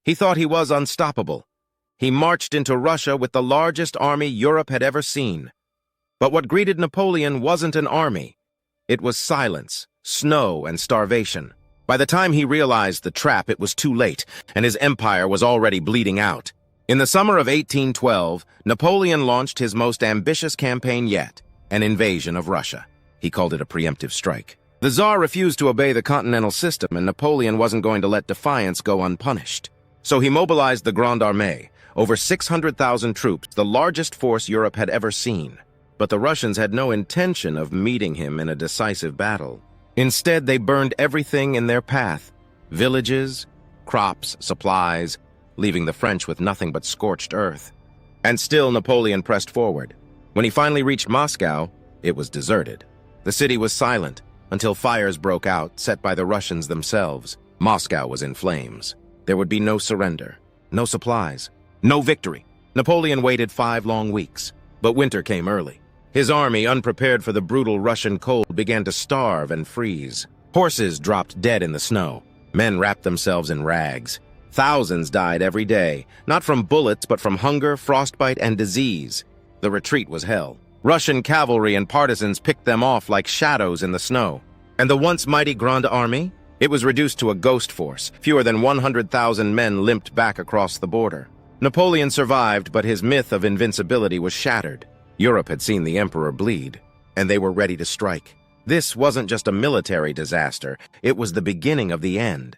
He thought he was unstoppable. He marched into Russia with the largest army Europe had ever seen. But what greeted Napoleon wasn't an army. It was silence, snow, and starvation. By the time he realized the trap, it was too late, and his empire was already bleeding out. In the summer of 1812, Napoleon launched his most ambitious campaign yet, an invasion of Russia. He called it a preemptive strike. The Tsar refused to obey the continental system, and Napoleon wasn't going to let defiance go unpunished. So he mobilized the Grande Armée, over 600,000 troops, the largest force Europe had ever seen. But the Russians had no intention of meeting him in a decisive battle. Instead, they burned everything in their path: villages, crops, supplies, leaving the French with nothing but scorched earth. And still Napoleon pressed forward. When he finally reached Moscow, it was deserted. The city was silent until fires broke out, set by the Russians themselves. Moscow was in flames. There would be no surrender, no supplies, no victory. Napoleon waited 5 long weeks, but winter came early. His army, unprepared for the brutal Russian cold, began to starve and freeze. Horses dropped dead in the snow. Men wrapped themselves in rags. Thousands died every day, not from bullets, but from hunger, frostbite, and disease. The retreat was hell. Russian cavalry and partisans picked them off like shadows in the snow. And the once mighty Grande Armée? It was reduced to a ghost force. Fewer than 100,000 men limped back across the border. Napoleon survived, but his myth of invincibility was shattered. Europe had seen the emperor bleed, and they were ready to strike. This wasn't just a military disaster, it was the beginning of the end.